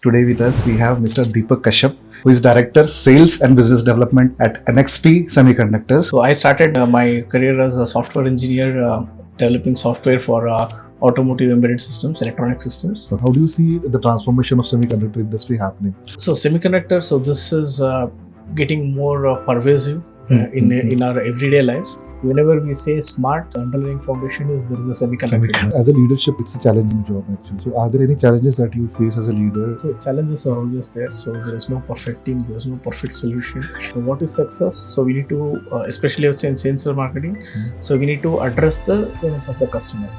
Today with us we have Mr. Deepak Kashyap, who is Director Sales and Business Development at NXP Semiconductors. So I started my career as a software engineer, developing software for automotive embedded systems, electronic systems. So how do you see the transformation of semiconductor industry happening? So semiconductor, so this is getting more pervasive in our everyday lives. Whenever we say smart, the underlying foundation is there is a semiconductor. As a leadership, it's a challenging job actually. So are there any challenges that you face as a leader? So challenges are always there. So there is no perfect team, there is no perfect solution. So what is success? So we need to, especially I would say in sales or marketing, so we need to address the requirements of the customer.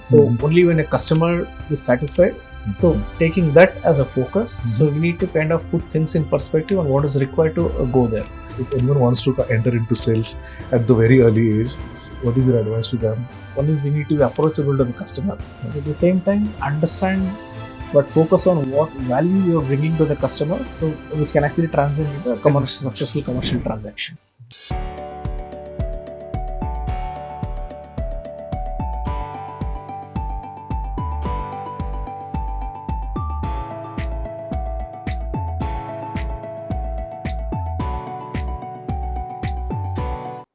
So only when a customer is satisfied, so taking that as a focus, so we need to kind of put things in perspective on what is required to go there. If anyone wants to enter into sales at the very early age, what is your advice to them? One is we need to be approachable to the customer. At the same time, understand but focus on what value you are bringing to the customer, so which can actually translate into a successful commercial transaction.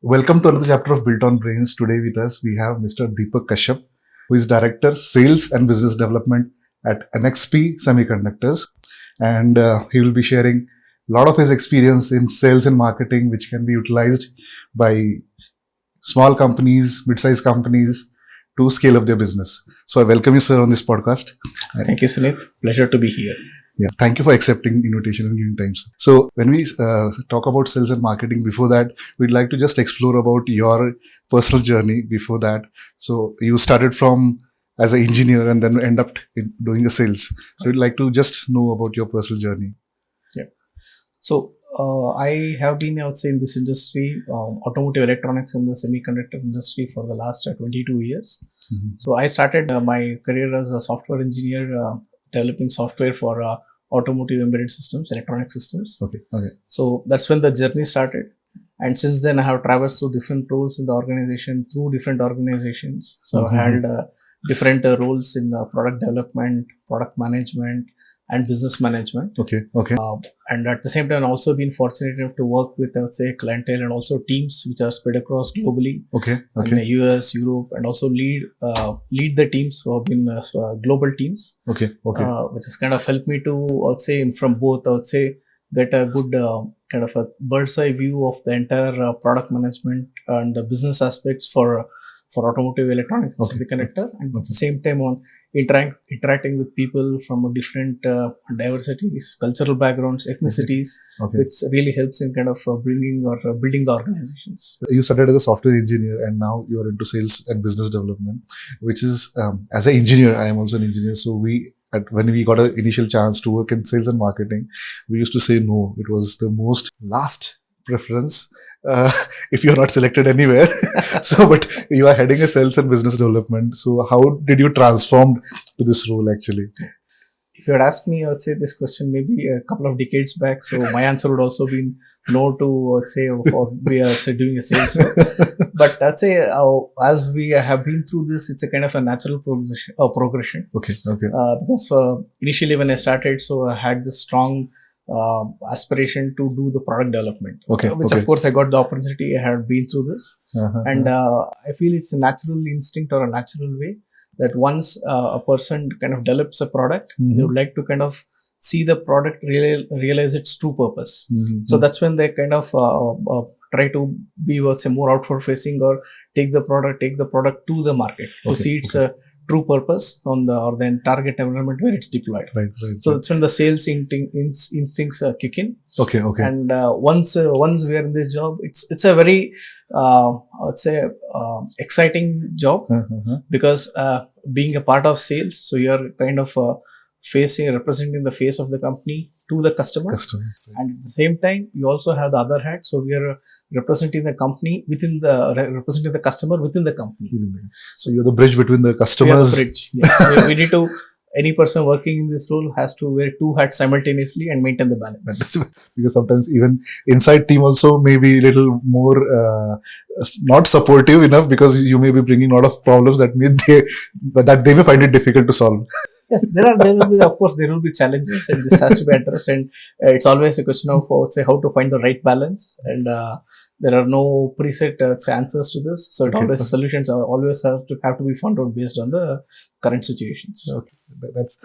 Welcome to another chapter of Built on Brains. Today with us we have Mr. Deepak Kashyap, who is Director Sales and Business Development at NXP Semiconductors, and he will be sharing a lot of his experience in sales and marketing, which can be utilized by small companies, mid-sized companies to scale up their business. So I welcome you, sir, on this podcast. Thank you, Sunit. Pleasure to be here. Yeah, thank you for accepting invitation and giving time. So when we talk about sales and marketing, before that, we'd like to just explore about your personal journey before that. So you started from as an engineer and then end up in doing the sales. So we'd like to just know about your personal journey. Yeah. So I have been, I would say, in this industry, automotive electronics and the semiconductor industry for the last 22 years. So I started my career as a software engineer, developing software for automotive embedded systems, electronic systems. Okay. So that's when the journey started. And since then, I have traversed through different roles in the organization, through different organizations. So I held different roles in product development, product management, and business management. Okay. And at the same time, I've also been fortunate enough to work with, I would say, clientele and also teams which are spread across globally. In the US, Europe, and also lead the teams who have been global teams. Okay. Which has kind of helped me to, I would say, from both, I would say, get a good kind of a bird's eye view of the entire product management and the business aspects for automotive electronics and semiconductors, and at the same time on interacting with people from different diversities, cultural backgrounds, ethnicities, which really helps in kind of bringing or building the organizations. You started as a software engineer and now you are into sales and business development, which is, as an engineer, I am also an engineer. So when we got an initial chance to work in sales and marketing, we used to say no. It was the most last preference if you're not selected anywhere. But you are heading a sales and business development. So how did you transform to this role actually? If you had asked me, I would say this question maybe a couple of decades back. So my answer would also be no to, we are doing a sales job. But I'd say as we have been through this, it's a kind of a natural progression. Okay. Because initially when I started, so I had this strong aspiration to do the product development, which of course I got the opportunity. I had been through this, and I feel it's a natural instinct or a natural way that once a person kind of develops a product, they would like to kind of see the product realize its true purpose. So that's when they kind of try to be, let's say, more outward facing or take the product to the market to see its true purpose on the target environment where it's deployed. Right. So that's when the sales instincts kick in. Okay. And once we are in this job, it's a very exciting job because being a part of sales, so you are kind of representing the face of the company to the customers. And at the same time, you also have the other hat. So we are representing the company representing the customer within the company. So you're the bridge between the customers. We are the bridge. Yes. We need to. Any person working in this role has to wear two hats simultaneously and maintain the balance. Because sometimes even inside team also may be a little more not supportive enough, because you may be bringing a lot of problems that they may find it difficult to solve. Yes, there will be, of course, there will be challenges, and this has to be addressed. And it's always a question of, let's say, how to find the right balance. And there are no preset say answers to this, so it always solutions are always have to be found out based on the current situations. Okay, that's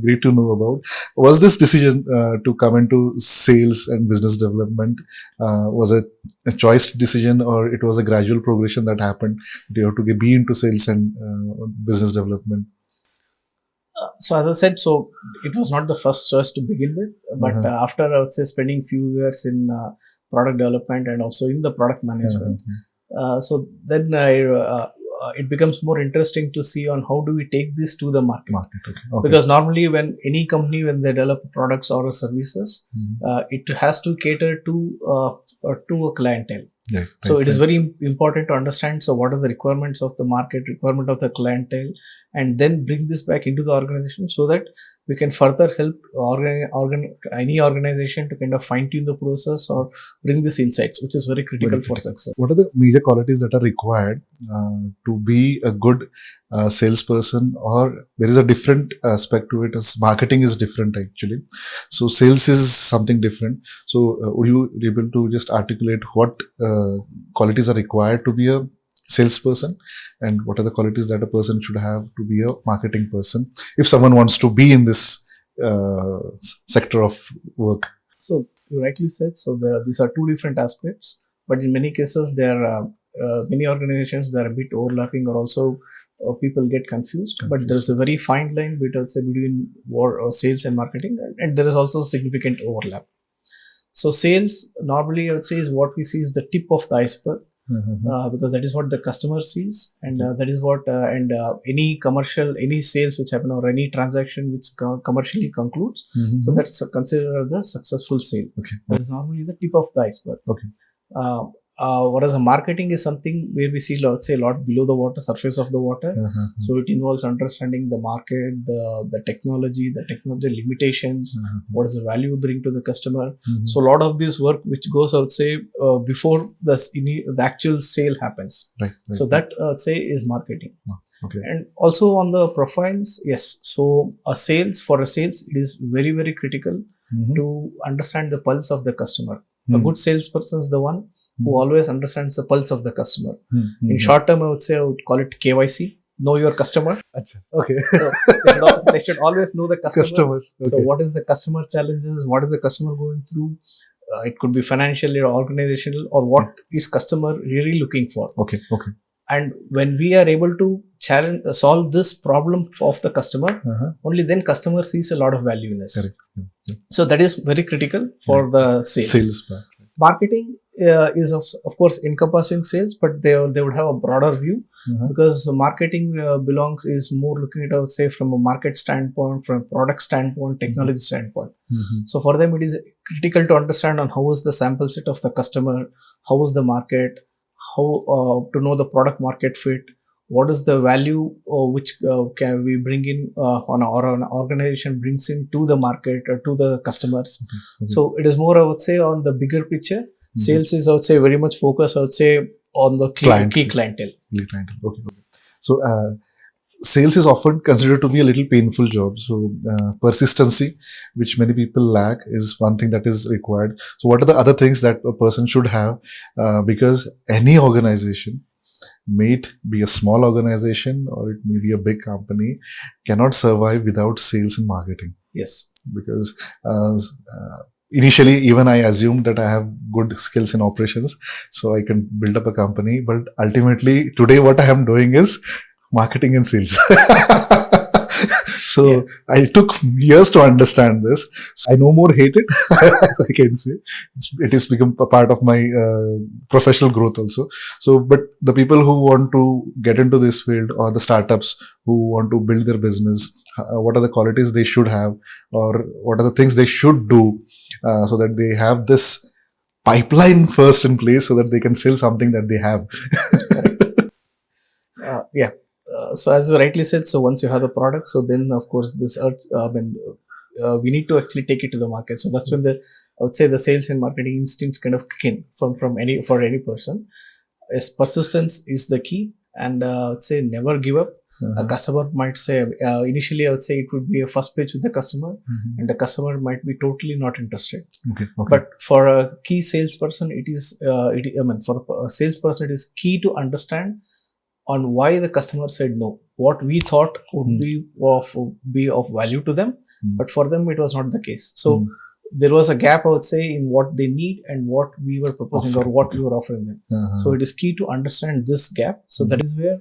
great to know about. Was this decision to come into sales and business development was a choice decision, or it was a gradual progression that happened? You have to be into sales and business development. So as I said, so it was not the first choice to begin with, but after I would say spending few years in product development and also in the product management, so then it becomes more interesting to see on how do we take this to the market. Because normally when any company, when they develop products or services, it has to cater to a clientele. So it is very important to understand, so what are the requirements of the market, requirement of the clientele, and then bring this back into the organization so that we can further help any organization to kind of fine tune the process or bring these insights, which is very critical for success. What are the major qualities that are required to be a good salesperson? Or there is a different aspect to it, as marketing is different actually. So sales is something different. So would you be able to just articulate what qualities are required to be a salesperson, and what are the qualities that a person should have to be a marketing person if someone wants to be in this sector of work? So you rightly said, so these are two different aspects, but in many cases there are many organizations that are a bit overlapping, or also people get confused. But there is a very fine line between sales and marketing, and there is also significant overlap. So sales normally I would say is what we see is the tip of the iceberg. Because that is what the customer sees, and that is what any sales which happen, or any transaction which commercially concludes, so that's considered the successful sale. That is normally the tip of the iceberg. Whereas a marketing is something where we see, let's say, a lot below the water, surface of the water. So it involves understanding the market, the technology limitations, what is the value we bring to the customer. So a lot of this work which goes, I would say, before the actual sale happens. So that I would say is marketing. And also on the profiles, yes. So for a sales, it is very, very critical to understand the pulse of the customer. A good salesperson is the one who always understands the pulse of the customer. In short term, I would call it KYC, know your customer. Okay. So they should always know the customer. So what is the customer challenges? What is the customer going through? It could be financially or organizational, or what is customer really looking for. And when we are able to solve this problem of the customer, only then customer sees a lot of value in us. So that is very critical for the sales. Marketing is of course encompassing sales, but they would have a broader view, because marketing is more looking at, I would say, from a market standpoint, from a product standpoint, technology standpoint. So for them, it is critical to understand on how is the sample set of the customer, how is the market, how to know the product market fit, what is the value which can we bring in or an organization brings in to the market or to the customers. So it is more, I would say, on the bigger picture. Sales is, I would say, very much focused, I would say, on the key clientele. So sales is often considered to be a little painful job. So persistency, which many people lack, is one thing that is required. So what are the other things that a person should have? Because any organization, may it be a small organization or it may be a big company, cannot survive without sales and marketing. Yes. Because initially, even I assumed that I have good skills in operations, so I can build up a company. But ultimately, today what I am doing is marketing and sales. So I took years to understand this. So I no more hate it, I can say. It has become a part of my professional growth also. So, but the people who want to get into this field, or the startups who want to build their business, what are the qualities they should have, or what are the things they should do so that they have this pipeline first in place so that they can sell something that they have. So as you rightly said, so once you have the product, so then of course we need to actually take it to the market. So that's when I would say the sales and marketing instincts kind of kick in for any person. Persistence is the key, and I would say never give up. A customer might say, initially I would say it would be a first pitch with the customer, and the customer might be totally not interested. But for a key salesperson, for a salesperson, it is key to understand on why the customer said no. What we thought would be of value to them, but for them it was not the case. So there was a gap, I would say, in what they need and what we were proposing or what we were offering them. So it is key to understand this gap. So that is where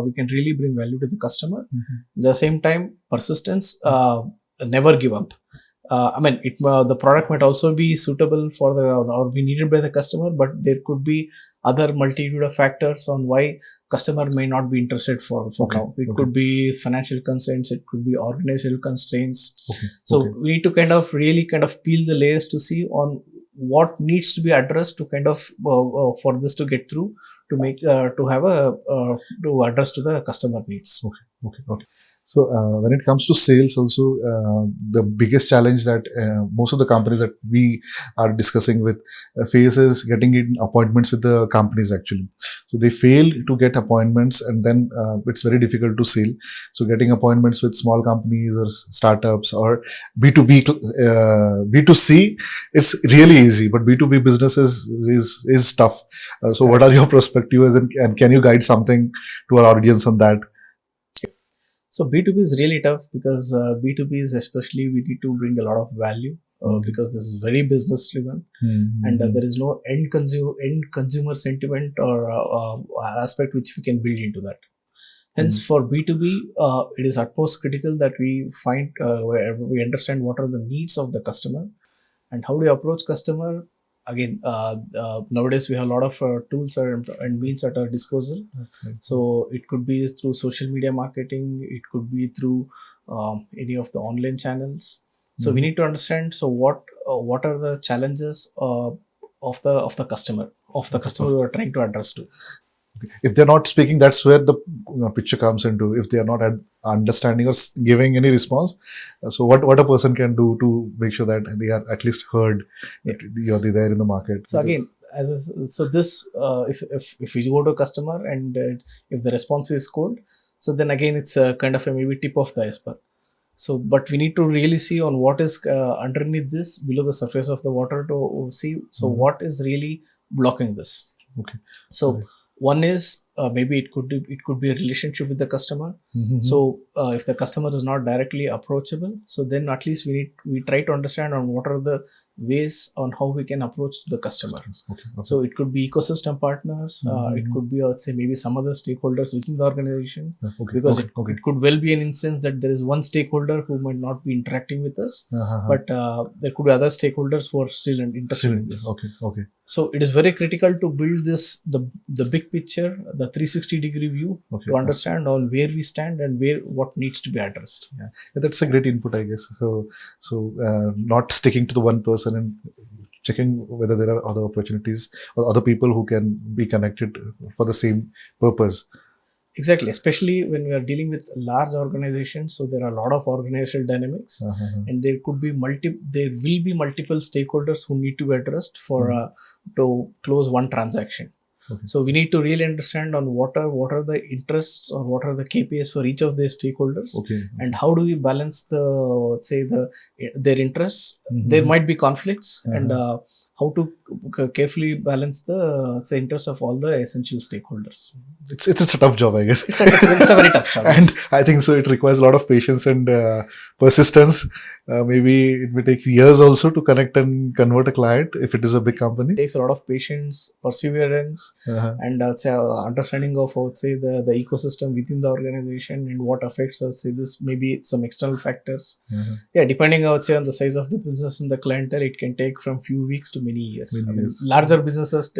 we can really bring value to the customer. At the same time, persistence, never give up. The product might also be suitable for or be needed by the customer, but there could be other multitude of factors on why customer may not be interested for now. It could be financial constraints, it could be organizational constraints. So we need to really peel the layers to see on what needs to be addressed to for this to get through, to make to have to address to the customer needs. Okay. So when it comes to sales also, the biggest challenge that most of the companies that we are discussing with face is getting in appointments with the companies actually. So they fail to get appointments, and then it's very difficult to sell. So getting appointments with small companies or startups or B2C, it's really easy, but B2B business is tough. So what are your perspectives, and can you guide something to our audience on that? So B2B is really tough because B2B is especially, we need to bring a lot of value because this is very business driven, and there is no end consumer sentiment or aspect which we can build into that. Hence, for B2B, it is utmost critical that we find where we understand what are the needs of the customer and how do you approach customer. Again, nowadays we have a lot of tools and means at our disposal. So it could be through social media marketing, it could be through any of the online channels. So we need to understand, so what are the challenges of the customer we are trying to address to. If they're not speaking, that's where the picture comes into. If they are not understanding or giving any response, so what a person can do to make sure that they are at least heard, that you're there in the market. So again, if we go to a customer and if the response is cold, so then again it's a kind of a maybe tip of the iceberg. So, but we need to really see on what is underneath this, below the surface of the water, to see. So what is really blocking this? So one is maybe it could be a relationship with the customer. So if the customer is not directly approachable, so then at least we try to understand on what are the ways on how we can approach the customer. So it could be ecosystem partners, it could be, I would say, maybe some other stakeholders within the organization, because it could well be an instance that there is one stakeholder who might not be interacting with us, but there could be other stakeholders who are still interested in this. So it is very critical to build the big picture, the 360-degree view, to understand on where we stand and what needs to be addressed. Yeah, that's a great input, I guess. So not sticking to the one person and checking whether there are other opportunities or other people who can be connected for the same purpose. Exactly, especially when we are dealing with large organizations. So there are a lot of organizational dynamics, and there will be multiple stakeholders who need to be addressed for to close one transaction. So we need to really understand on what are the interests or what are the KPIs for each of these stakeholders, and how do we balance their interests. There might be conflicts, and how to carefully balance the interests of all the essential stakeholders. It's a tough job, I guess. It's a very tough job. And I think so it requires a lot of patience and persistence. Maybe it may take years also to connect and convert a client if it is a big company. It takes a lot of patience, perseverance, and understanding of, the ecosystem within the organization and what affects, this maybe some external factors. Depending, on the size of the business and the clientele, it can take from few weeks to many years. Larger businesses,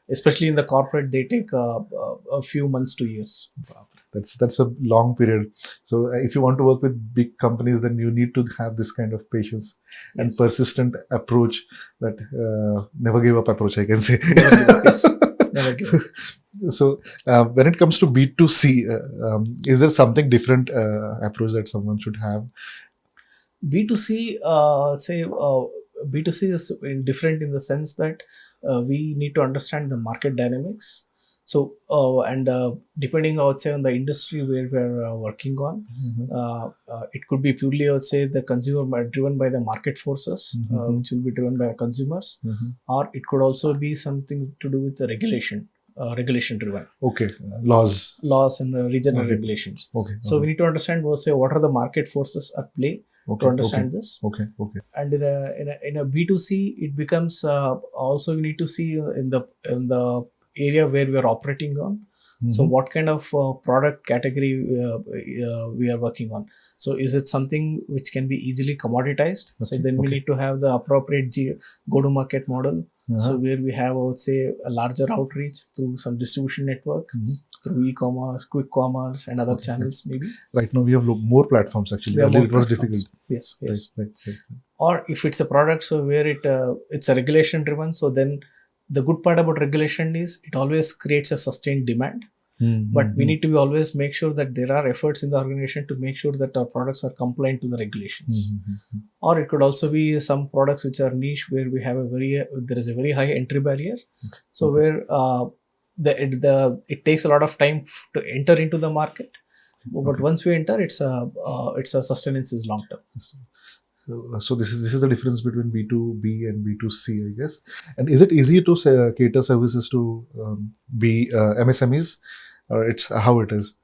especially in the corporate, they take a few months to years. That's a long period. So if you want to work with big companies, then you need to have this kind of patience and persistent approach, that never give up approach, I can say. Never give up. So when it comes to B2C, is there something different approach that someone should have? B2C, B2C is different in the sense that we need to understand the market dynamics. So and depending, I would say, on the industry where we're working on, it could be purely, I would say, the consumer driven by the market forces, which will be driven by consumers, or it could also be something to do with the regulation driven. Okay, laws And regional regulations. Okay. So we need to understand, say, what are the market forces at play to understand this. Okay. And in a B2C, it becomes also we need to see in the area where we are operating on. So what kind of product category we are working on. So is it something which can be easily commoditized? So then we need to have the appropriate go-to-market model. So where we have, I would say, a larger outreach through some distribution network, through e-commerce, quick commerce, and other channels maybe. Right now we have more platforms actually. Earlier it was difficult. Yes. Right. Or if it's a product, so where it's a regulation driven, so then the good part about regulation is it always creates a sustained demand. But we need to always make sure that there are efforts in the organization to make sure that our products are compliant to the regulations. Or it could also be some products which are niche, where we have there is a very high entry barrier. So where it takes a lot of time to enter into the market. But once we enter, it's a sustenance is long term. So this is the difference between B2B and B2C, I guess. And is it easy to cater services to MSMEs, or it's how it is?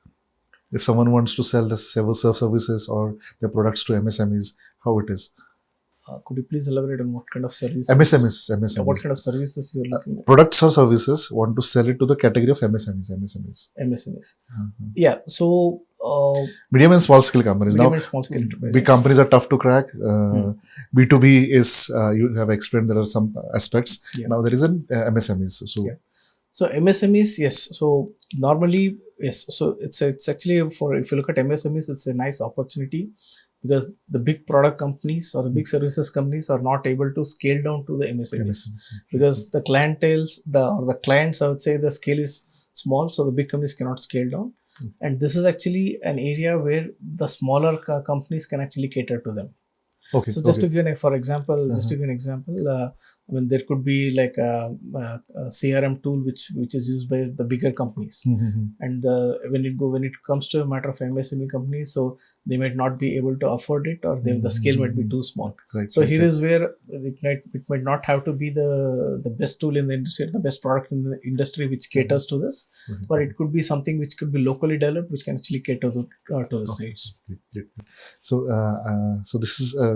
If someone wants to sell the services or their products to MSMEs, how it is? Could you please elaborate on what kind of services? MSMEs. What kind of services you're looking at? Products or services, want to sell it to the category of MSMEs. Yeah. So medium and small scale companies. Now, big companies are tough to crack. B2B is, you have explained, there are some aspects. Now there is an MSMEs. So MSMEs, yes. So normally, yes. So it's actually, if you look at MSMEs, it's a nice opportunity, because the big product companies or the big services companies are not able to scale down to the MSMEs, because the clients, I would say, the scale is small, so the big companies cannot scale down. And this is actually an area where the smaller companies can actually cater to them. So just to give an example, there could be like a CRM tool which is used by the bigger companies, and when it comes to a matter of MSME companies, so they might not be able to afford it, or the scale might be too small. Is where it might not have to be the best tool in the industry, the best product in the industry which caters to this, but it could be something which could be locally developed, which can actually cater to this needs. So this is a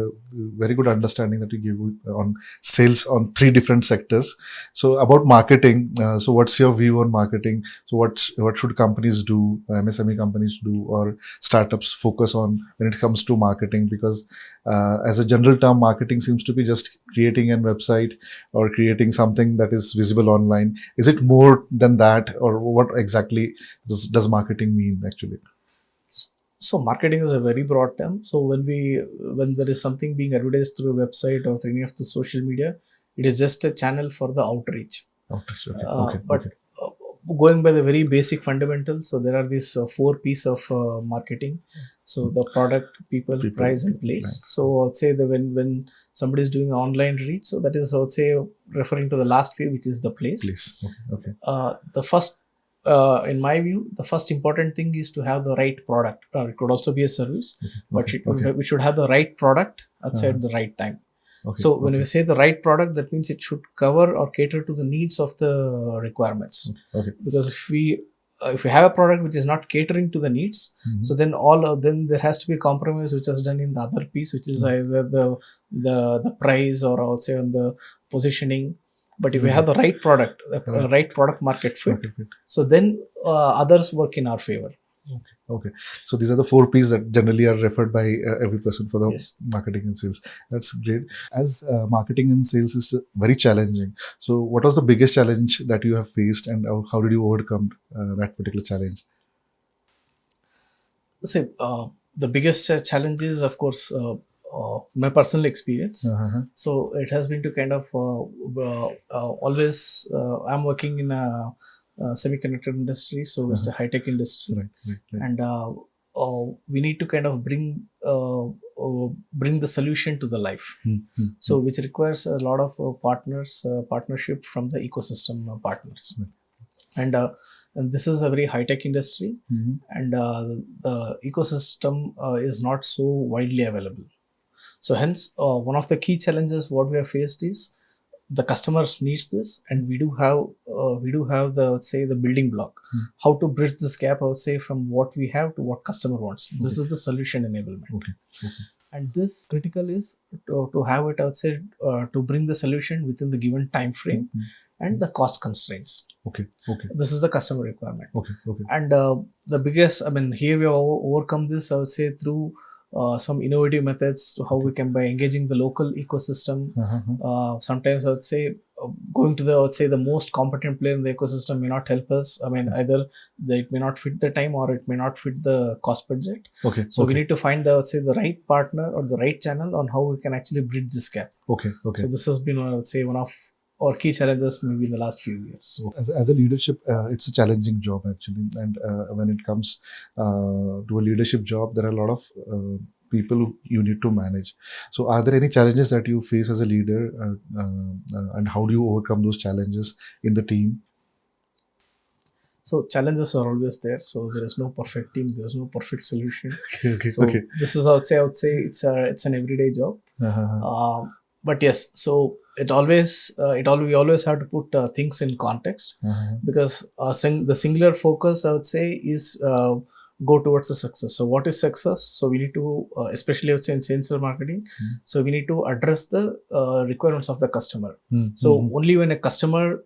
very good understanding that you give on sales on 3 different sectors. So about marketing, so what's your view on marketing? So what should companies do, MSME companies do, or startups focus on when it comes to marketing? Because as a general term, marketing seems to be just creating a website or creating something that is visible online. Is it more than that, or what exactly does marketing mean actually? So marketing is a very broad term. So when there is something being advertised through a website or through any of the social media, it is just a channel for the outreach. Going by the very basic fundamentals, so there are these 4 P's of marketing. So the product, people, price, and place. So I would say that when somebody is doing online reach, so that is, I would say, referring to the last P, which is the place. The first, in my view, the first important thing is to have the right product. It could also be a service, but we should have the right product at the right time. When we say the right product, that means it should cover or cater to the needs of the requirements. Because if we have a product which is not catering to the needs, so then then there has to be a compromise which is done in the other piece, which is either the price, or I would say on the positioning. But if we have the right product, right product market fit, so then others work in our favor. So these are the 4 P's that generally are referred by every person for the marketing and sales. That's great. As marketing and sales is very challenging, so what was the biggest challenge that you have faced, and how did you overcome that particular challenge? The biggest challenge is, of course, my personal experience. So it has been to kind of always, I'm working in a semiconductor industry, so it's a high-tech industry, and we need to kind of bring the solution to the life. So which requires a lot of partnership from the ecosystem partners. And and this is a very high-tech industry, and the ecosystem is not so widely available. So hence, one of the key challenges what we have faced is the customers needs this, and we do have the, let's say, the building block, how to bridge this gap, I would say, from what we have to what customer wants. This is the solution enablement. And this critical is to have it, I would say, to bring the solution within the given time frame and the cost constraints. This is the customer requirement. And the biggest, I mean, here we have overcome this, I would say, through some innovative methods to how we can, by engaging the local ecosystem. Sometimes I would say going to the, I would say, the most competent player in the ecosystem may not help us. I mean, either it may not fit the time or it may not fit the cost budget. So we need to find the, I would say, the right partner or the right channel on how we can actually bridge this gap. So this has been, I would say, one of our key challenges maybe in the last few years. So as a leadership, it's a challenging job actually. And when it comes to a leadership job, there are a lot of people you need to manage. So are there any challenges that you face as a leader, and how do you overcome those challenges in the team? So challenges are always there. So there is no perfect team. There is no perfect solution. This is, I would say it's an everyday job. But yes, so we always have to put things in context, because the singular focus, I would say, is go towards the success. So what is success? So we need to, especially I would say in sales or marketing, so we need to address the requirements of the customer. So only when a customer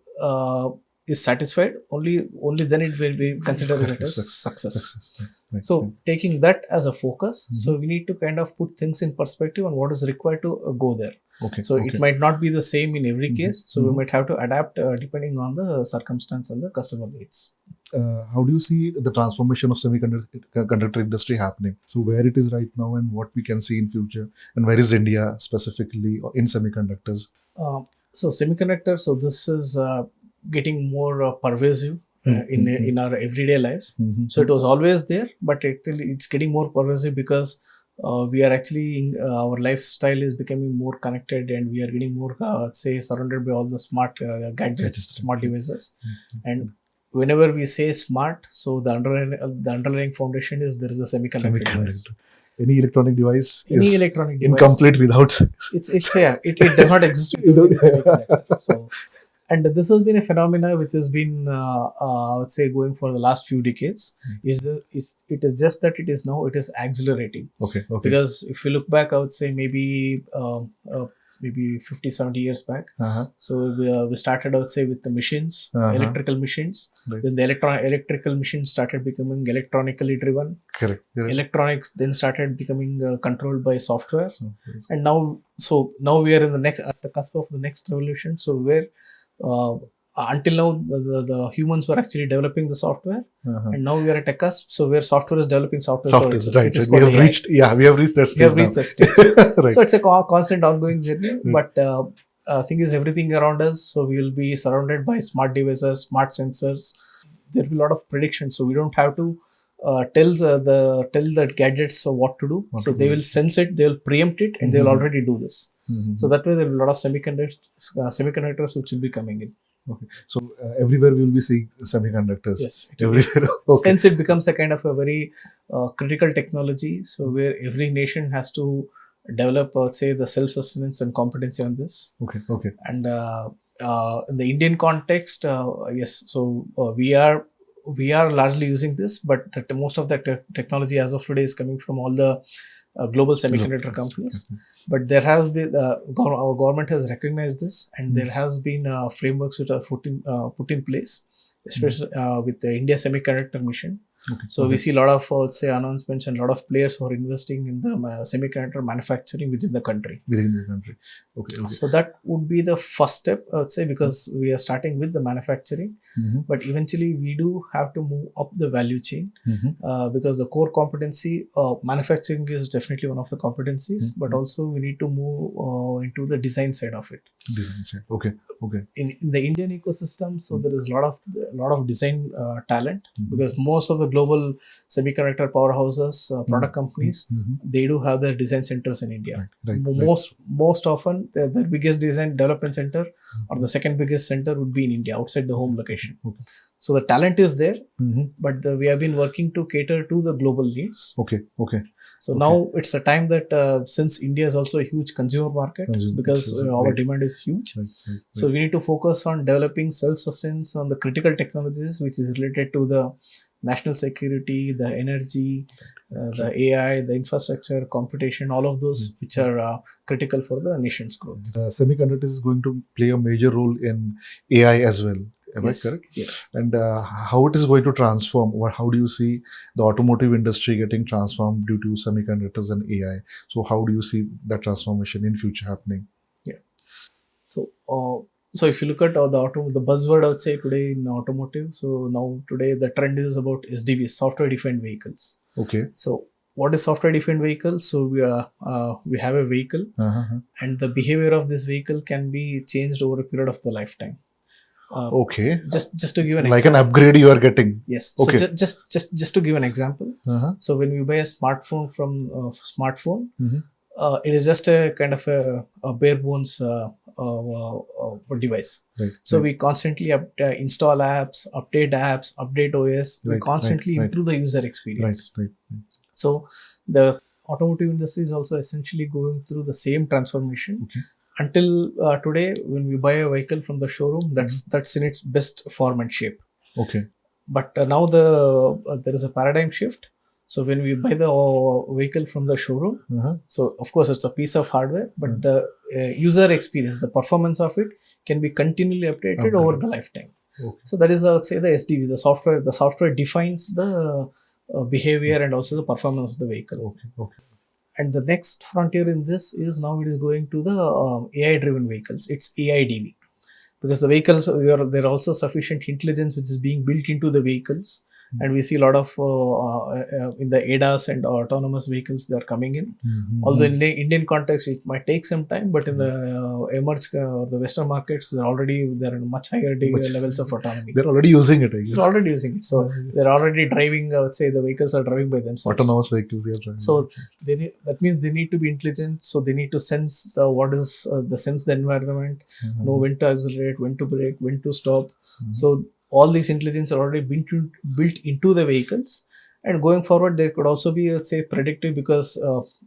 is satisfied, only then it will be considered as success. So taking that as a focus, so we need to kind of put things in perspective on what is required to go there. So it might not be the same in every case. So we might have to adapt depending on the circumstance and the customer needs. How do you see the transformation of semiconductor industry happening? So where it is right now and what we can see in future, and where is India specifically in semiconductors? So semiconductors, so this is getting more pervasive in our everyday lives. So it was always there, but it's getting more pervasive because we are actually, our lifestyle is becoming more connected, and we are getting more, say, surrounded by all the smart gadgets, smart devices. And whenever we say smart, so the underlying foundation is there is a semiconductor device. Any electronic device is incomplete without. It does not exist without semiconductor. So, and this has been a phenomena which has been, I would say, going for the last few decades. It is just that it is accelerating. Because if you look back, I would say maybe 50, 70 years back. So we started, I would say, with the machines, electrical machines. Then the electrical machines started becoming electronically driven. Electronics then started becoming controlled by software. And now we are at the cusp of the next revolution. So where until now the humans were actually developing the software, and now we are at a cusp, so where software is developing software. We have reached that stage. So it's a constant ongoing journey, but thing is, everything around us, so we will be surrounded by smart devices, smart sensors. There will be a lot of prediction, so we don't have to tell the gadgets what to do. So they will sense it, they will preempt it, and they will already do this. So that way there will be a lot of semiconductors which will be coming in. So everywhere we will be seeing semiconductors. Yes, everywhere. Hence it becomes a kind of a very critical technology. So where every nation has to develop, say, the self-sustenance and competency on this. And in the Indian context, yes. So we are largely using this, but most of the technology as of today is coming from all the global semiconductor companies. But there has been our government has recognized this, and there has been frameworks which are put in place, especially with the India Semiconductor Mission. So we see a lot of, say, announcements and a lot of players who are investing in the semiconductor manufacturing within the country. So that would be the first step, I would say, because we are starting with the manufacturing, but eventually we do have to move up the value chain, because the core competency, manufacturing is definitely one of the competencies, but also we need to move into the design side of it. In the Indian ecosystem, so there is a lot of design talent, because most of the global semiconductor powerhouses, product companies, they do have their design centers in India. Most often, their biggest design development center or the second biggest center would be in India, outside the home location. So the talent is there, but we have been working to cater to the global needs. So now it's a time that since India is also a huge consumer market, because our demand is huge. So we need to focus on developing self-sustenance on the critical technologies which is related to the national security, the energy, the AI, the infrastructure, computation, all of those which are critical for the nation's growth. Semiconductor is going to play a major role in AI as well. Am I correct? Yes. And how it is going to transform, or how do you see the automotive industry getting transformed due to semiconductors and AI? So how do you see that transformation in future happening? Yeah. So if you look at the buzzword, I would say today in automotive, so now today the trend is about SDVs, software defined vehicles. So what is software defined vehicle? So we have a vehicle, and the behavior of this vehicle can be changed over a period of the lifetime. Just to give an like example, an upgrade you are getting. Yes. So just to give an example. So when we buy a smartphone from smartphone, it is just a kind of a bare bones device. So we constantly install apps, update OS. We constantly improve the user experience. So the automotive industry is also essentially going through the same transformation. Until today, when we buy a vehicle from the showroom, that's in its best form and shape. But now there is a paradigm shift. So when we buy the vehicle from the showroom, so of course it's a piece of hardware, but the user experience, the performance of it can be continually updated over the lifetime. So that is, I would say, the SDV, the software. The software defines the behavior and also the performance of the vehicle. And the next frontier in this is now it is going to the AI-driven vehicles. It's AIDV, because the vehicles, there are also sufficient intelligence which is being built into the vehicles. And we see a lot of in the ADAS and autonomous vehicles they are coming in. Although in the Indian context it might take some time, but in the emerged or the Western markets they're in much higher levels of autonomy. They're already using it. I guess. They're already using it. So they're already driving. I would say the vehicles are driving by themselves. Autonomous vehicles they are driving. So that means they need to be intelligent. So they need to sense the environment, know when to accelerate, when to brake, when to stop. So all these intelligence are already built into the vehicles, and going forward there could also be, let's say, predictive, because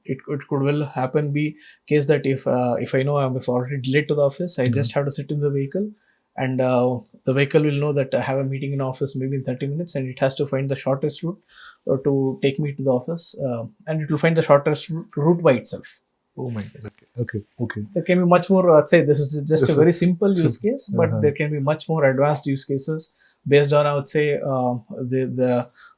it could well happen be case that if I know I'm already delayed to the office, I just have to sit in the vehicle, and the vehicle will know that I have a meeting in office maybe in 30 minutes, and it has to find the shortest route to take me to the office, and it will find the shortest route by itself. Oh my God. Okay. There can be much more. I'd say this is just a very simple use case, but there can be much more advanced use cases based on, I would say,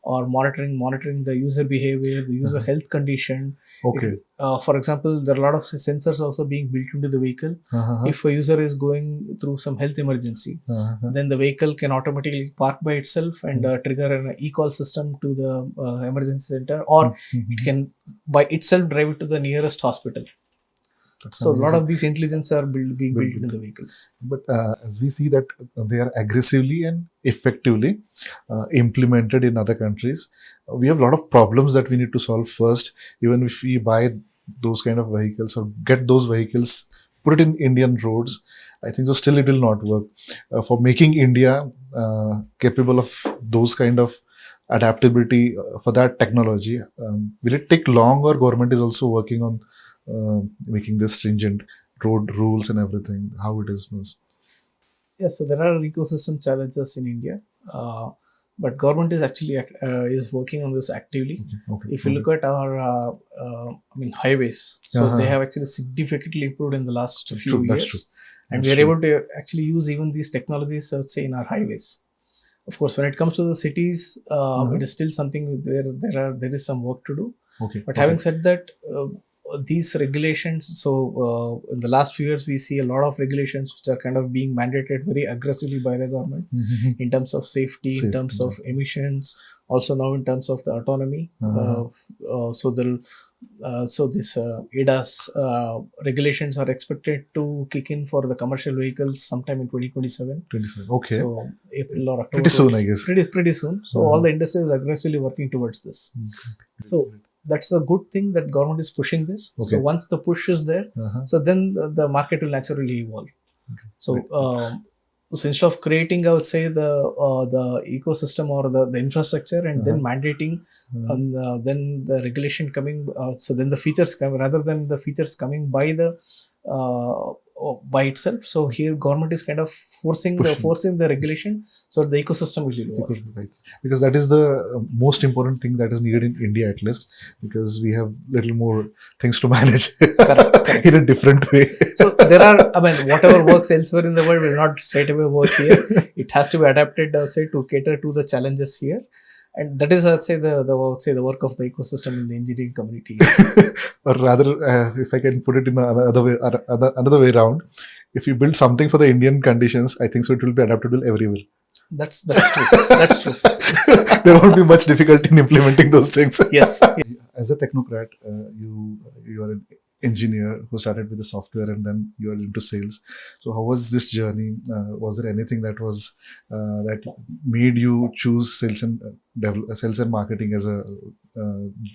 monitoring the user behavior, the user health condition. For example, there are a lot of sensors also being built into the vehicle. If a user is going through some health emergency, then the vehicle can automatically park by itself and trigger an e-call system to the emergency center, or it can by itself drive it to the nearest hospital. So a lot of these intelligence are being built into the vehicles. But as we see that they are aggressively and effectively implemented in other countries, we have a lot of problems that we need to solve first. Even if we buy those kind of vehicles or get those vehicles, put it in Indian roads, I think so still it will not work. For making India capable of those kind of adaptability for that technology, will it take long, or government is also working on making this stringent road rules and everything? How it is? Yeah, so there are ecosystem challenges in India, but government is actually is working on this actively. If you look at our highways, so they have actually significantly improved in the last few years, and we are able to actually use even these technologies, I would say, in our highways. Of course, when it comes to the cities, it is still something where there is some work to do. But having said that, these regulations, so in the last few years we see a lot of regulations which are kind of being mandated very aggressively by the government in terms of safety, in terms of emissions, also now in terms of the autonomy. So there so this ADAS regulations are expected to kick in for the commercial vehicles sometime in 2027. 27. Okay. So April or October. Pretty soon, I guess. Pretty soon. So all the industry is aggressively working towards this. So that's a good thing that government is pushing this. Okay. So once the push is there, so then the market will naturally evolve. So so instead of creating, I would say, the ecosystem or the infrastructure and then mandating, and then the regulation coming, so then the features come rather than the features coming by the by itself. So here government is kind of forcing the regulation so the ecosystem will evolve. Right. Because that is the most important thing that is needed in India, at least, because we have little more things to manage in a different way. So there are, I mean, whatever works elsewhere in the world will not straight away work here. It has to be adapted, say, to cater to the challenges here. And that is, I'd say, the work of the ecosystem in the engineering community. Or rather, if I can put it in another way around, if you build something for the Indian conditions, I think so it will be adaptable everywhere. That's true. That's true. There won't be much difficulty in implementing those things. Yes. As a technocrat, you are an engineer who started with the software and then you are into sales. So how was this journey? Was there anything that was that made you choose sales and marketing as a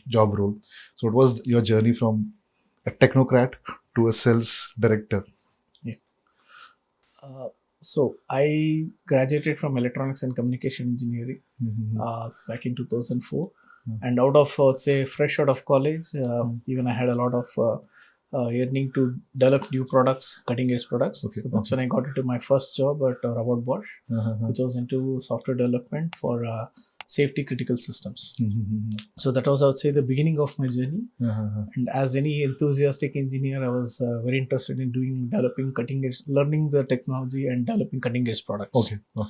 job role? So what was your journey from a technocrat to a sales director? Yeah. So I graduated from electronics and communication engineering back in 2004. And out of, say, fresh out of college, even I had a lot of yearning to develop new products, cutting edge products. Okay. So that's when I got into my first job at Robert Bosch, which was into software development for safety critical systems. So that was, I would say, the beginning of my journey. And as any enthusiastic engineer, I was very interested in developing cutting edge, learning the technology and developing cutting edge products. Okay.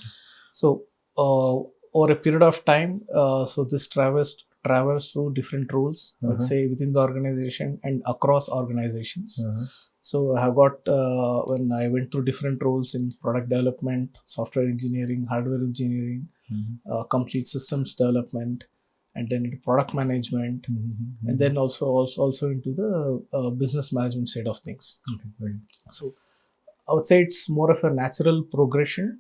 So over a period of time, so this traversed through different roles, let's say, within the organization and across organizations. So I have got, when I went through different roles in product development, software engineering, hardware engineering, complete systems development, and then into product management, and then also into the business management side of things. Right. So I would say it's more of a natural progression,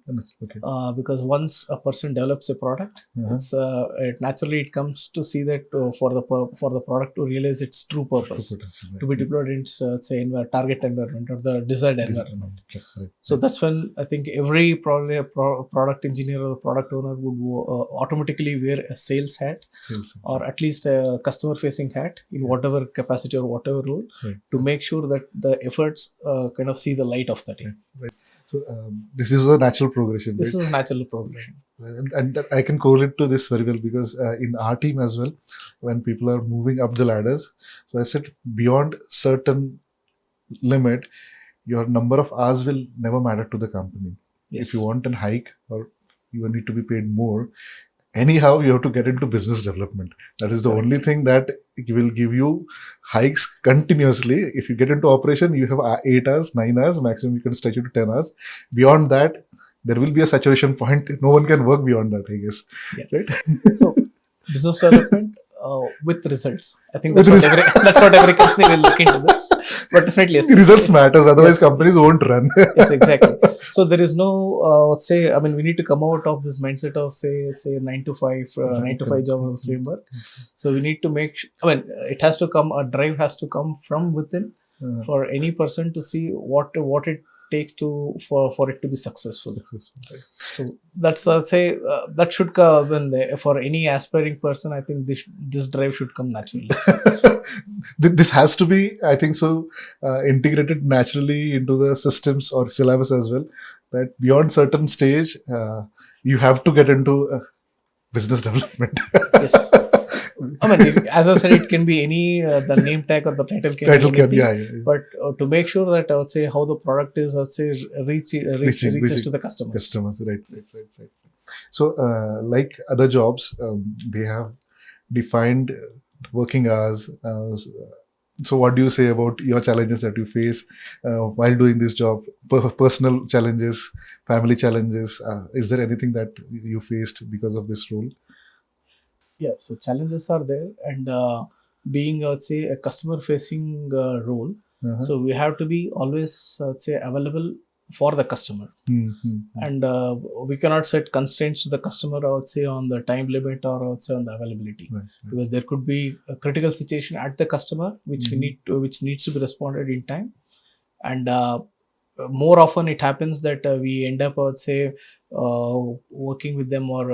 because once a person develops a product, it's naturally it comes to see that for the product to realize its true purpose, to be deployed in say in the target environment or the desired environment. So that's when I think every probably a product engineer or product owner would automatically wear a sales hat, or at least a customer facing hat in whatever capacity or whatever role, to make sure that the efforts kind of see the light of that. Right. So this is a natural progression. This is a natural progression. And I can correlate to this very well, because in our team as well, when people are moving up the ladders, so I said beyond certain limit, your number of hours will never matter to the company. Yes. If you want a hike or you need to be paid more, anyhow, you have to get into business development. That is the only thing that will give you hikes continuously. If you get into operation, you have 8 hours, 9 hours, maximum you can stretch it to 10 hours. Beyond that, there will be a saturation point. No one can work beyond that, I guess. Yeah. Right? So, business development with results. I think that's what every company will look into this. But definitely, yes. Results matters. Otherwise, companies won't run. Yes, exactly. So there is no, we need to come out of this mindset of say 9 to 5 job framework. So we need to make, it has to come, a drive has to come from within for any person to see what it takes for it to be successful. Right. So that's that should come for any aspiring person. I think this drive should come naturally. This has to be, I think so, integrated naturally into the systems or syllabus as well. That beyond certain stage, you have to get into business development. Yes. As I said, it can be any, the name tag or the title can be anything. Yeah. But to make sure that I would say how the product is, I would say reaches to the customers. Right. So, like other jobs, they have defined working hours, So what do you say about your challenges that you face while doing this job? Personal challenges, family challenges. Is there anything that you faced because of this role? Yeah, so challenges are there, and being, I would say, a customer facing role, Uh-huh. so we have to be always, I would say, available for the customer, and we cannot set constraints to the customer, I would say, on the time limit, or I would say on the availability, Right, right. because there could be a critical situation at the customer which we need to, which needs to be responded in time, and more often it happens that we end up, I would say, working with them, or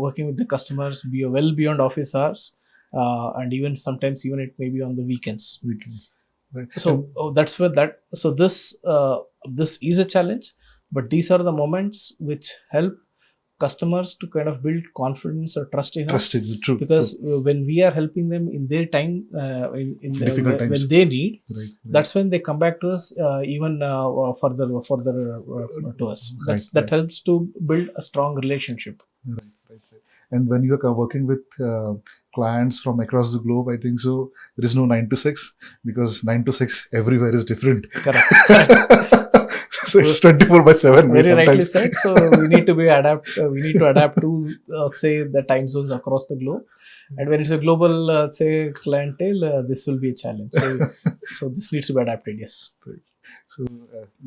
working with the customers be well beyond office hours, and even sometimes even it may be on the weekends. Weekends. Right. So that's where that. So this is a challenge, but these are the moments which help customers to kind of build confidence or trust in us, Trusted, true. because when we are helping them in their time, Difficult times. when they need, Right. that's when they come back to us, even further to us. That helps to build a strong relationship. Right, right, right. And when you are working with clients from across the globe, I think so there is no 9 to 6, because 9 to 6 everywhere is different. Correct. So it's 24/7. Very rightly said. So we need to be we need to adapt to say the time zones across the globe. And when it's a global, say, clientele, this will be a challenge. So this needs to be adapted. Yes. Right. So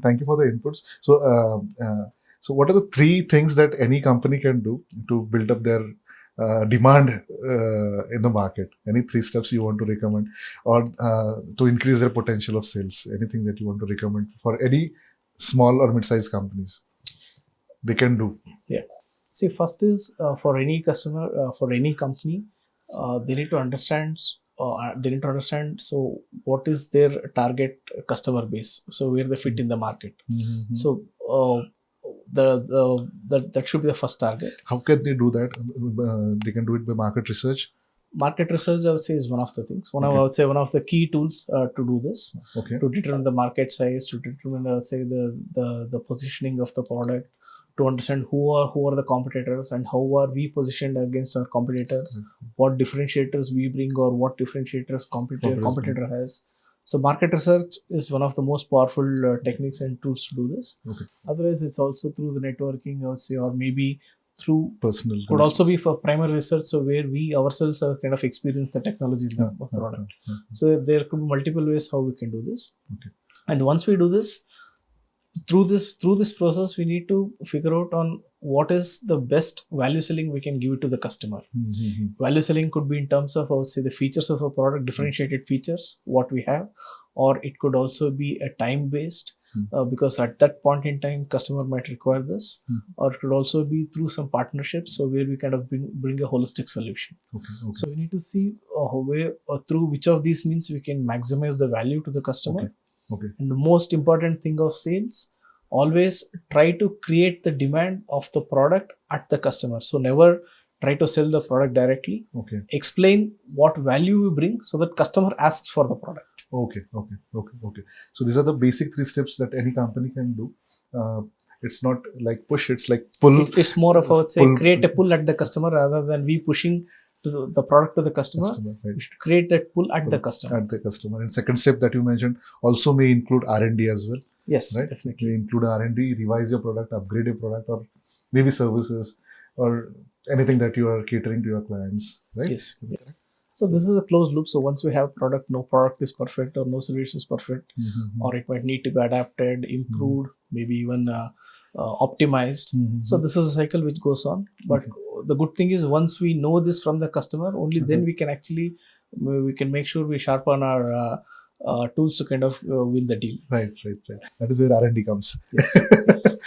thank you for the inputs. So what are the 3 things that any company can do to build up their demand in the market? Any 3 steps you want to recommend, or to increase their potential of sales? Anything that you want to recommend for any small or mid-sized companies they can do? Yeah. See, first is for any customer, for any company, they need to understand. So what is their target customer base? So where they fit in the market. So that should be the first target. How can they do that? They can do it by market research. Market research, I would say, is one of the things. I would say one of the key tools to do this. Okay. To determine the market size, to determine, say, the positioning of the product, to understand who are the competitors, and how are we positioned against our competitors, what differentiators we bring, or what differentiators competitor has. So market research is one of the most powerful techniques and tools to do this. Okay. Otherwise, it's also through the networking, I would say, or maybe through personal. Could also be for primary research, so where we ourselves have kind of experienced the technology in the product. So there could be multiple ways how we can do this. Okay. And once we do this, through this process, we need to figure out on what is the best value selling we can give it to the customer. Value selling could be in terms of, I would say, the features of a product, differentiated features, what we have, or it could also be a time based, because at that point in time, customer might require this, or it could also be through some partnerships, so where we kind of bring a holistic solution. Okay. So we need to see through which of these means we can maximize the value to the customer. Okay. And the most important thing of sales, always try to create the demand of the product at the customer. So never try to sell the product directly. Okay. Explain what value we bring so that customer asks for the product. Okay. So these are the basic 3 steps that any company can do. It's not like push, it's like pull. It's more of, I would say, create a pull at the customer rather than we pushing to the product to the customer. Right. We should create that pull at the customer. And second step that you mentioned also may include R&D as well. Yes, right? Definitely. May include R&D, revise your product, upgrade your product, or maybe services, or anything that you are catering to your clients, right? Yes. Yeah. So this is a closed loop. So once we have product, no product is perfect, or no solution is perfect, or it might need to be adapted, improved, maybe even optimized. So this is a cycle which goes on. But the good thing is, once we know this from the customer, only then we can actually make sure we sharpen our tools to kind of win the deal. Right. That is where R&D comes. Yes.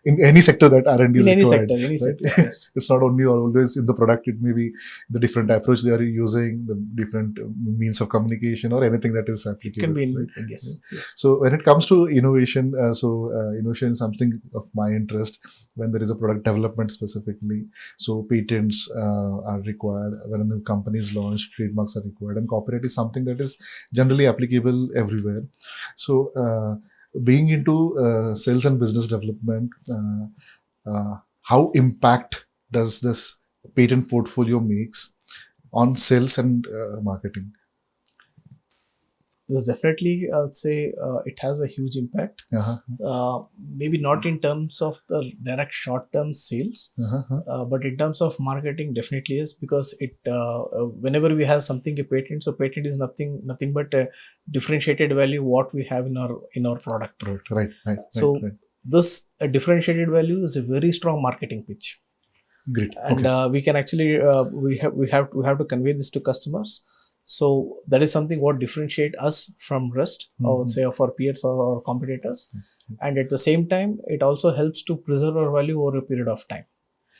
In any sector that R&D is required. Any sector, yes. It's not only or always in the product, it may be the different approach they are using, the different means of communication, or anything that is applicable. It can be anything, yes. So when it comes to innovation, innovation is something of my interest when there is a product development specifically. So patents are required when a new company is launched, trademarks are required, and copyright is something that is generally applicable everywhere. So being into sales and business development, how impact does this patent portfolio makes on sales and marketing? This definitely, I would say, it has a huge impact. Maybe not in terms of the direct short-term sales, but in terms of marketing, definitely is, because it whenever we have something a patent, so patent is nothing but a differentiated value what we have in our product. Right. So this a differentiated value is a very strong marketing pitch. Great. And we can actually we have to convey this to customers. So that is something what differentiate us from rest, I would say, of our peers or our competitors. And at the same time, it also helps to preserve our value over a period of time.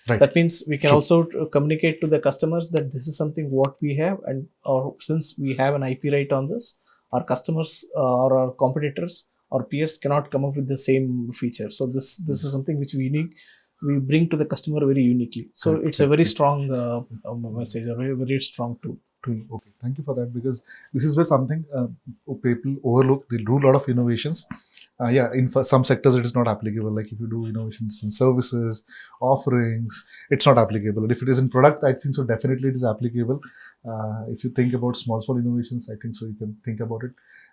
Right. That means we can also communicate to the customers that this is something what we have, and or since we have an IP right on this, our customers or our competitors or peers cannot come up with the same feature. So this is something which we bring to the customer very uniquely. So it's a very strong message, a very strong tool. Okay, thank you for that, because this is where something people overlook. They do a lot of innovations. In some sectors it is not applicable. Like if you do innovations in services, offerings, it's not applicable. If it is in product, I think so definitely it is applicable. If you think about small innovations, I think so you can think about it.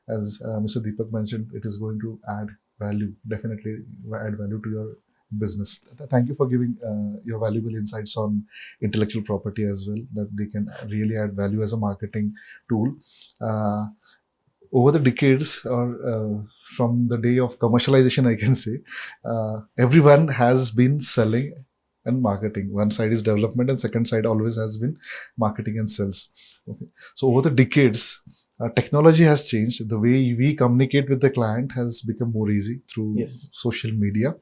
As Mr. Deepak mentioned, it is going to add value, definitely add value to your business. Thank you for giving your valuable insights on intellectual property as well, that they can really add value as a marketing tool. Over the decades, or from the day of commercialization, I can say, everyone has been selling and marketing. One side is development and second side always has been marketing and sales. Okay. So over the decades, technology has changed. The way we communicate with the client has become more easy through social media,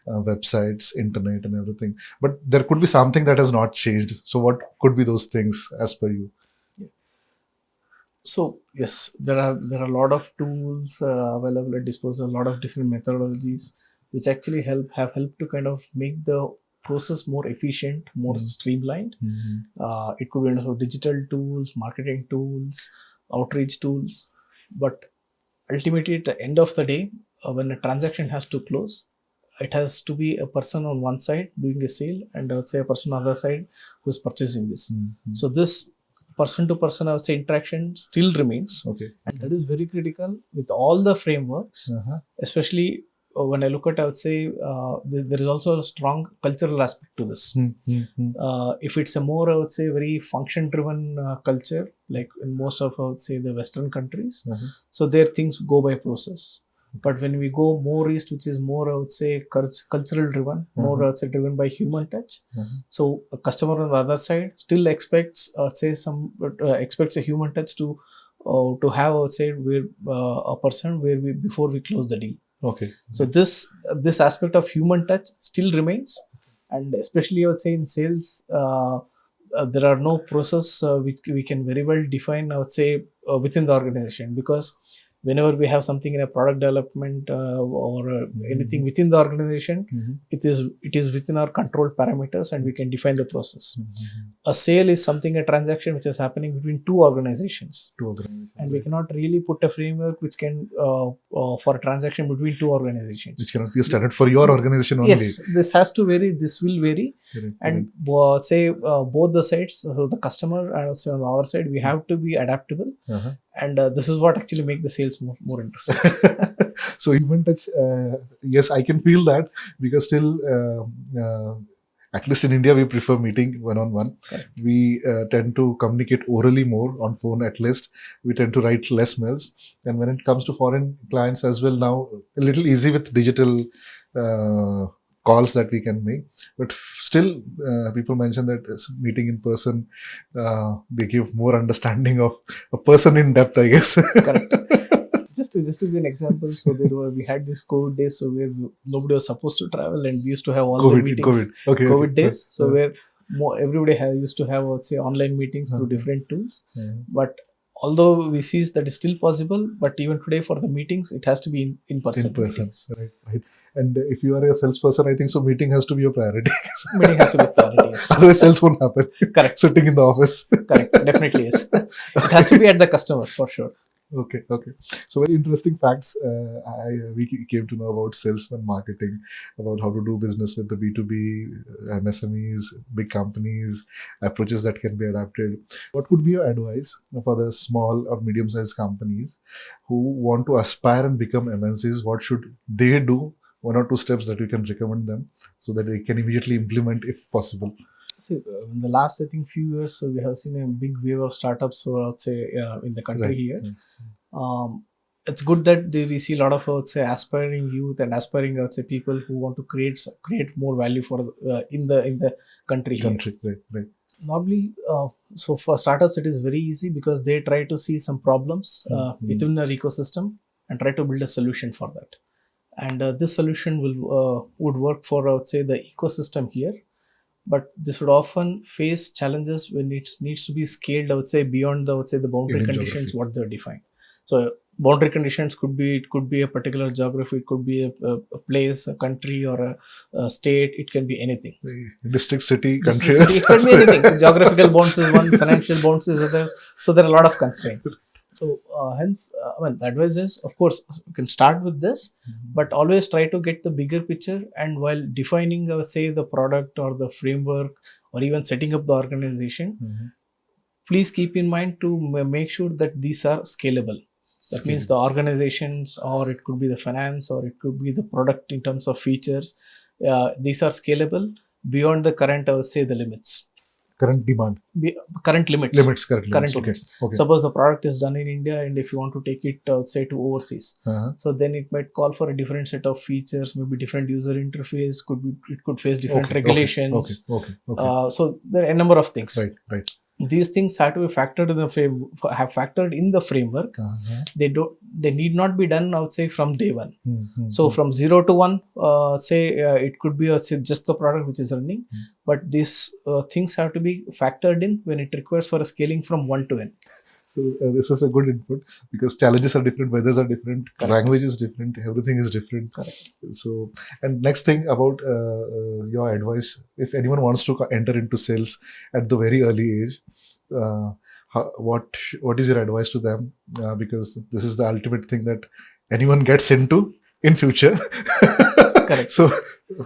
websites, internet and everything. But there could be something that has not changed. So what could be those things as per you? So yes, there are a lot of tools available at disposal, a lot of different methodologies which actually have helped to kind of make the process more efficient, more streamlined. It could be also digital tools, marketing tools, outreach tools, but ultimately at the end of the day, when a transaction has to close, it has to be a person on one side doing a sale, and I would say a person on the other side who's purchasing this. So this person to person, I would say, interaction still remains. And that is very critical with all the frameworks, especially when I look at, I would say, there is also a strong cultural aspect to this. If it's a more, I would say, very function driven culture, like in most of, I would say, the Western countries, so there things go by process. But when we go more east, which is more, I would say, cultural driven, more, I would say, driven by human touch. So a customer on the other side still expects, say, expects a human touch to have, I would say, where a person where before we close the deal. So this aspect of human touch still remains, and especially I would say in sales, there are no process which we can very well define, I would say, within the organization, because whenever we have something in a product development or anything within the organization, it is within our controlled parameters and we can define the process. A sale is something, a transaction which is happening between two organizations. And we cannot really put a framework which can for a transaction between two organizations. Which cannot be a standard for your organization only. Yes, this has to vary. This will vary. And say both the sides, so the customer and say on our side, we have to be adaptable. And this is what actually make the sales more interesting. So human touch, yes, I can feel that, because still, at least in India, we prefer meeting one-on-one. We tend to communicate orally more, on phone at least. We tend to write less mails. And when it comes to foreign clients as well, now a little easy with digital calls that we can make. But still, people mention that meeting in person, they give more understanding of a person in depth, I guess. Correct. Just to give an example, so we had this COVID days, so where nobody was supposed to travel, and we used to have online meetings. COVID days, so where everybody used to have, let's say, online meetings through different tools. But although we see that is still possible, but even today for the meetings, it has to be in person. Right. And if you are a salesperson, I think so meeting has to be your priority. Meeting has to be priority, yes. Otherwise sales won't happen. Correct. Sitting in the office. Correct. Definitely, yes. It has to be at the customer, for sure. Okay. So very interesting facts. We came to know about sales and marketing, about how to do business with the B2B, MSMEs, big companies, approaches that can be adapted. What would be your advice for the small or medium-sized companies who want to aspire and become MNCs? What should they do? One or two steps that you can recommend them so that they can immediately implement if possible. See, in the last, I think, few years, so we have seen a big wave of startups, or I would say, in the country Right. here. It's good that we see a lot of, I would say, aspiring youth and aspiring, I would say, people who want to create more value for in the country here. Right. Normally, so for startups, it is very easy because they try to see some problems within their ecosystem and try to build a solution for that. And this solution would work for, I would say, the ecosystem here. But this would often face challenges when it needs to be scaled, I would say, beyond the, I would say, the boundary Indian conditions geography. what they're defined. So boundary conditions could be, it could be a particular geography, it could be a place, a country, or a state. It can be anything. District, city, District, country. city, it can be anything. Geographical bounds is one, financial bounds is other. So there are a lot of constraints. So hence, the advice is, of course, you can start with this, but always try to get the bigger picture. And while defining, say, the product or the framework, or even setting up the organization, please keep in mind to make sure that these are scalable. That means the organizations, or it could be the finance, or it could be the product in terms of features. These are scalable beyond the current, I would say, the limits. Current demand. Current limits. Current limits. Okay. Suppose the product is done in India, and if you want to take it, say, to overseas, so then it might call for a different set of features, maybe different user interface. It could face different regulations. Okay. So there are a number of things. Right. These things have to be factored in the framework. They need not be done, I would say, from day one. So from 0 to 1, it could be just the product which is running, but these things have to be factored in when it requires for a scaling from 1 to n. So this is a good input because challenges are different, weathers are different, language is different, everything is different. Correct. So, and next thing about your advice, if anyone wants to enter into sales at the very early age, what is your advice to them? Because this is the ultimate thing that anyone gets into in future. Correct. So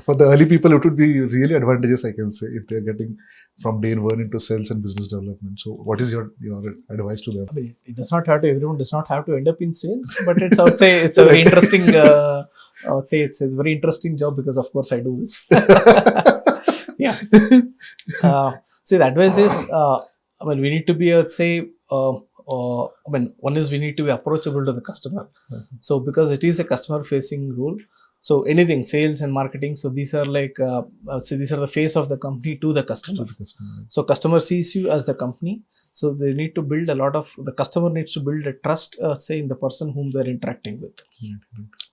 for the early people, it would be really advantageous, I can say, if they're getting from day one into sales and business development. So what is your advice to them? I mean, it does not have to, everyone does not have to end up in sales, but it's, I would say, it's a very interesting, I would say it's a very interesting job because, of course, I do this. Yeah. See, the advice is, we need to be, I would say, one is we need to be approachable to the customer. So because it is a customer facing role, so anything, sales and marketing, so these are like, these are the face of the company to the customer. So customer sees you as the company. So they need to build the customer needs to build a trust, say, in the person whom they're interacting with.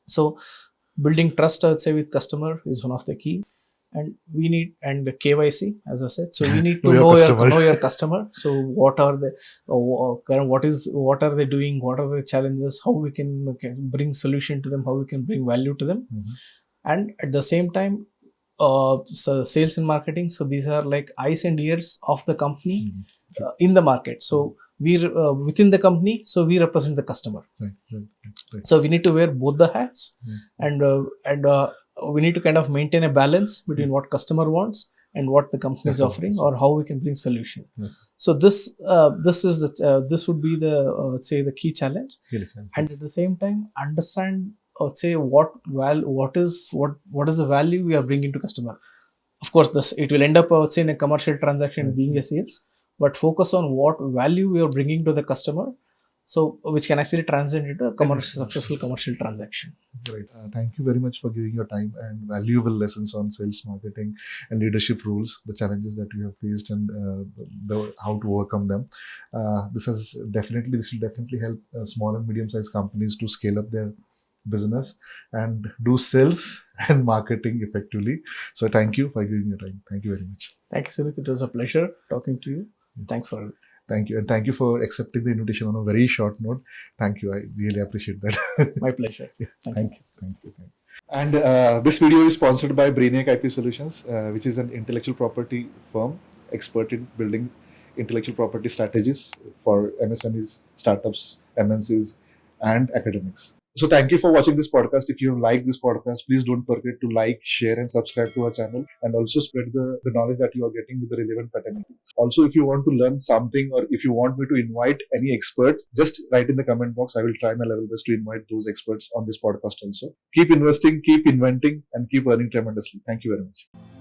So building trust, I would say, with customer is one of the key. And we need, and KYC, as I said, so we need to know your customer. So what are they, what are they doing? What are the challenges? How we can bring solution to them? How we can bring value to them? And at the same time, so sales and marketing. So these are like eyes and ears of the company in the market. So we within the company, so we represent the customer. Right. So we need to wear both the hats, and we need to kind of maintain a balance between what customer wants and what the company is offering, or how we can bring solution. So this would be the say the key challenge, and at the same time understand, or say, what is the value we are bringing to customer. Of course, it will end up, I would say, in a commercial transaction being a sales, but focus on what value we are bringing to the customer. So, which can actually translate into a successful commercial transaction. Right. Thank you very much for giving your time and valuable lessons on sales, marketing, and leadership roles, the challenges that you have faced, and how to overcome them. This will definitely help small and medium-sized companies to scale up their business and do sales and marketing effectively. So, thank you for giving your time. Thank you very much. Thank you, Sunit. It was a pleasure talking to you. Yes. Thanks for it. Thank you. And thank you for accepting the invitation on a very short note. Thank you. I really appreciate that. My pleasure. Thank you. And this video is sponsored by Brainiac IP Solutions, which is an intellectual property firm expert in building intellectual property strategies for MSMEs, startups, MNCs, and academics. So thank you for watching this podcast. If you like this podcast, please don't forget to like, share and subscribe to our channel, and also spread the knowledge that you are getting with the relevant fraternity. Also, if you want to learn something or if you want me to invite any expert, just write in the comment box. I will try my level best to invite those experts on this podcast also. Keep investing, keep inventing and keep earning tremendously. Thank you very much.